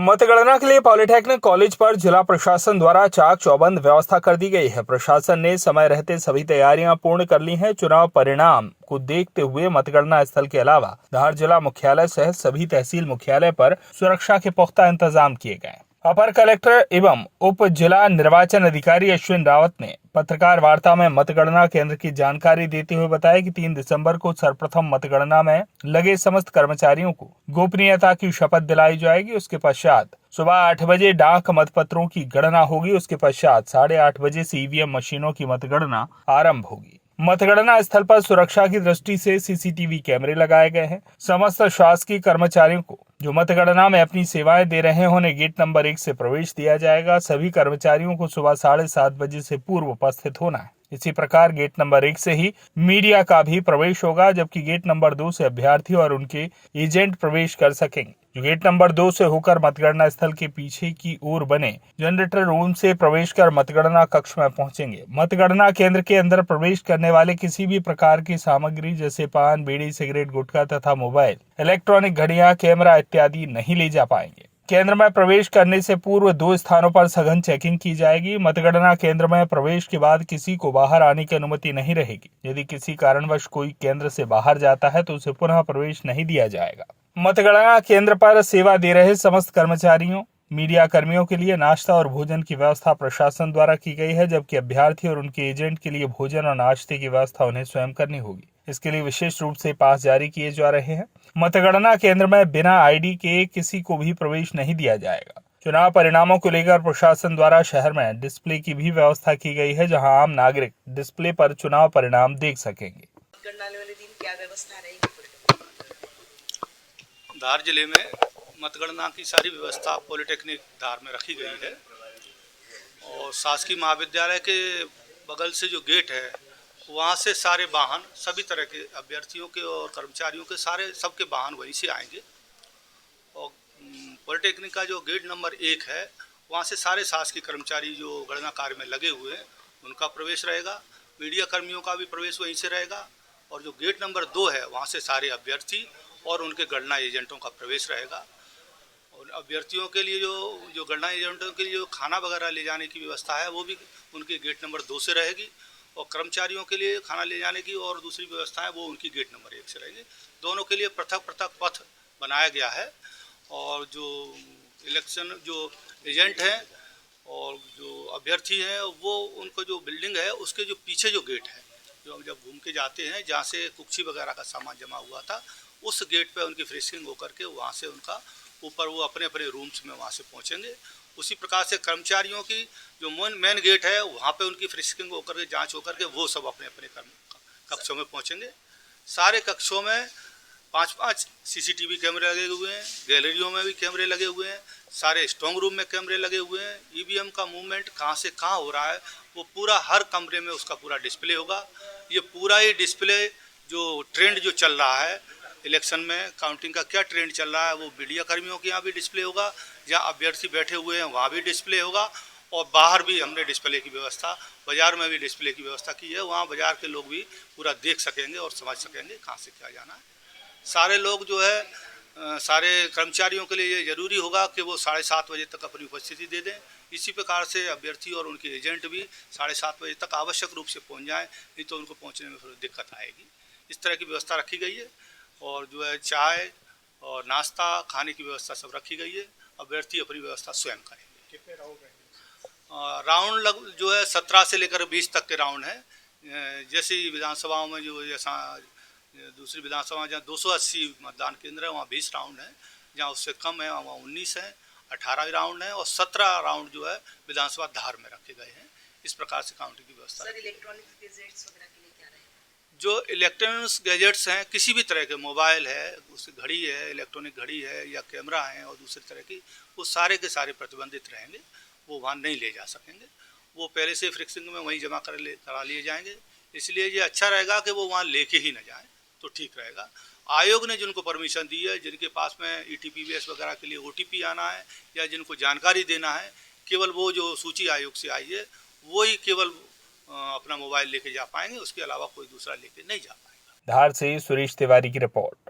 मतगणना के लिए पॉलिटेक्निक कॉलेज पर जिला प्रशासन द्वारा चाक चौबंद व्यवस्था कर दी गई है। प्रशासन ने समय रहते सभी तैयारियां पूर्ण कर ली हैं। चुनाव परिणाम को देखते हुए मतगणना स्थल के अलावा धार जिला मुख्यालय सहित सभी तहसील मुख्यालय पर सुरक्षा के पुख्ता इंतजाम किए गए। अपर कलेक्टर एवं उप जिला निर्वाचन अधिकारी अश्विन रावत ने पत्रकार वार्ता में मतगणना केंद्र की जानकारी देते हुए बताया कि 3 दिसंबर को सर्वप्रथम मतगणना में लगे समस्त कर्मचारियों को गोपनीयता की शपथ दिलाई जाएगी। उसके पश्चात सुबह 8 बजे डाक मतपत्रों की गणना होगी। उसके पश्चात 8:30 बजे से ईवीएम मशीनों की मतगणना आरंभ होगी। मतगणना स्थल पर सुरक्षा की दृष्टि से सीसीटीवी कैमरे लगाए गए हैं। समस्त शासकीय कर्मचारियों को जो मतगणना में अपनी सेवाएं दे रहे हैं उन्हें गेट नंबर 1 से प्रवेश दिया जाएगा। सभी कर्मचारियों को सुबह 7:30 बजे से पूर्व उपस्थित होना है। इसी प्रकार गेट नंबर 1 से ही मीडिया का भी प्रवेश होगा, जबकि गेट नंबर 2 से अभ्यर्थी और उनके एजेंट प्रवेश कर सकेंगे, जो गेट नंबर 2 से होकर मतगणना स्थल के पीछे की ओर बने जनरेटर रूम से प्रवेश कर मतगणना कक्ष में पहुंचेंगे। मतगणना केंद्र के अंदर प्रवेश करने वाले किसी भी प्रकार की सामग्री जैसे पान, बीड़ी, सिगरेट, गुटखा तथा मोबाइल, इलेक्ट्रॉनिक घड़ियां, कैमरा इत्यादि नहीं ले जा पाएंगे। केंद्र में प्रवेश करने से पूर्व 2 स्थानों पर सघन चेकिंग की जाएगी। मतगणना केंद्र में प्रवेश के बाद किसी को बाहर आने की अनुमति नहीं रहेगी। यदि किसी कारणवश कोई केंद्र से बाहर जाता है तो उसे पुनः प्रवेश नहीं दिया जाएगा। मतगणना केंद्र पर सेवा दे रहे समस्त कर्मचारियों, मीडिया कर्मियों के लिए नाश्ता और भोजन की व्यवस्था प्रशासन द्वारा की गई है, जबकि अभ्यर्थी और उनके एजेंट के लिए भोजन और नाश्ते की व्यवस्था उन्हें स्वयं करनी होगी। इसके लिए विशेष रूप से पास जारी किए जा रहे हैं। मतगणना केंद्र में बिना आईडी के किसी को भी प्रवेश नहीं दिया जाएगा। चुनाव परिणामों को लेकर प्रशासन द्वारा शहर में डिस्प्ले की भी व्यवस्था की गई है, जहां आम नागरिक डिस्प्ले पर चुनाव परिणाम देख सकेंगे। मतगणना वाले दिन क्या व्यवस्था रहेगी? धार जिले में मतगणना की सारी व्यवस्था पॉलिटेक्निक धार में रखी गई है और शासकीय महाविद्यालय के बगल से जो गेट है वहाँ से सारे वाहन सभी तरह के अभ्यर्थियों के और कर्मचारियों के सबके वाहन वहीं से आएंगे। और पॉलिटेक्निक का जो गेट नंबर 1 है वहाँ से सारे शासकीय कर्मचारी जो गणना कार्य में लगे हुए हैं उनका प्रवेश रहेगा। मीडिया कर्मियों का भी प्रवेश वहीं से रहेगा। और जो गेट नंबर 2 है वहाँ से सारे अभ्यर्थी और उनके गणना एजेंटों का प्रवेश रहेगा। और अभ्यर्थियों के लिए जो गणना एजेंटों के लिए जो खाना वगैरह ले जाने की व्यवस्था है वो भी उनके गेट नंबर 2 से रहेगी। और कर्मचारियों के लिए खाना ले जाने की और दूसरी व्यवस्था है वो उनकी गेट नंबर 1 से रहेंगे। दोनों के लिए पृथक पृथक पथ बनाया गया है। और जो इलेक्शन जो एजेंट हैं और जो अभ्यर्थी हैं वो उनको जो बिल्डिंग है उसके जो पीछे जो गेट है, जो हम जब घूम के जाते हैं जहाँ से कुक्षी वगैरह का सामान जमा हुआ था, उस गेट पे उनकी फ्रेशिंग होकर के वहाँ से उनका ऊपर वो अपने अपने रूम्स में वहाँ से पहुँचेंगे। उसी प्रकार से कर्मचारियों की जो मेन गेट है वहाँ पे उनकी फ्रेशिंग होकर के जांच होकर के वो सब अपने अपने कक्षों में पहुँचेंगे। सारे कक्षों में 5-5 सीसीटीवी कैमरे लगे हुए हैं। गैलरियों में भी कैमरे लगे हुए हैं। सारे स्ट्रांग रूम में कैमरे लगे हुए हैं। ईवीएम का मूवमेंट कहाँ से कहाँ हो रहा है वो पूरा हर कमरे में उसका पूरा डिस्प्ले होगा। ये पूरा ही डिस्प्ले जो ट्रेंड जो चल रहा है इलेक्शन में काउंटिंग का क्या ट्रेंड चल रहा है वो मीडिया कर्मियों के यहाँ भी डिस्प्ले होगा। जहाँ अभ्यर्थी बैठे हुए हैं वहाँ भी डिस्प्ले होगा। और बाहर भी हमने डिस्प्ले की व्यवस्था, बाज़ार में भी डिस्प्ले की व्यवस्था की है। वहाँ बाज़ार के लोग भी पूरा देख सकेंगे और समझ सकेंगे कहाँ से क्या जाना है। सारे लोग जो है सारे कर्मचारियों के लिए ये जरूरी होगा कि वो 7:30 बजे तक अपनी उपस्थिति दे दें। इसी प्रकार से अभ्यर्थी और उनके एजेंट भी 7:30 बजे तक आवश्यक रूप से पहुँच जाएँ, नहीं तो उनको पहुँचने में फिर दिक्कत आएगी। इस तरह की व्यवस्था रखी गई है। और जो है चाय और नाश्ता खाने की व्यवस्था सब रखी गई है। अभ्यर्थी अपनी व्यवस्था स्वयं करेंगे। कितने राउंड रहेंगे? राउंड जो है 17 से लेकर 20 तक के राउंड हैं। जैसे विधानसभाओं में जो जैसा दूसरी विधानसभा जहाँ 280 मतदान केंद्र है वहाँ 20 राउंड है। जहाँ उससे कम है वहाँ 19 है, 18 राउंड है और 17 राउंड जो है विधानसभा धार में रखे गए हैं। इस प्रकार से काउंटिंग की व्यवस्था। सर, इलेक्ट्रॉनिक गैजेट्स वगैरह के लिए क्या रहेगा? जो इलेक्ट्रॉनिक्स गैजेट्स हैं किसी भी तरह के मोबाइल है, उसकी घड़ी है, इलेक्ट्रॉनिक घड़ी है या कैमरा है और दूसरी तरह की, वो सारे के सारे प्रतिबंधित रहेंगे। वो वहाँ नहीं ले जा सकेंगे। वो पहले से फ्रिक्सिंग में वहीं जमा करा लिए जाएंगे। इसलिए ये अच्छा रहेगा कि वो वहाँ लेके ही न जाएं तो ठीक रहेगा। आयोग ने जिनको परमिशन दी है, जिनके पास में ETPBS वगैरह के लिए OTP आना है या जिनको जानकारी देना है, केवल वो जो सूची आयोग से आई है वो ही केवल अपना मोबाइल लेके जा पाएंगे। उसके अलावा कोई दूसरा लेके नहीं जा पाएगा। धार से सुरेश तिवारी की रिपोर्ट।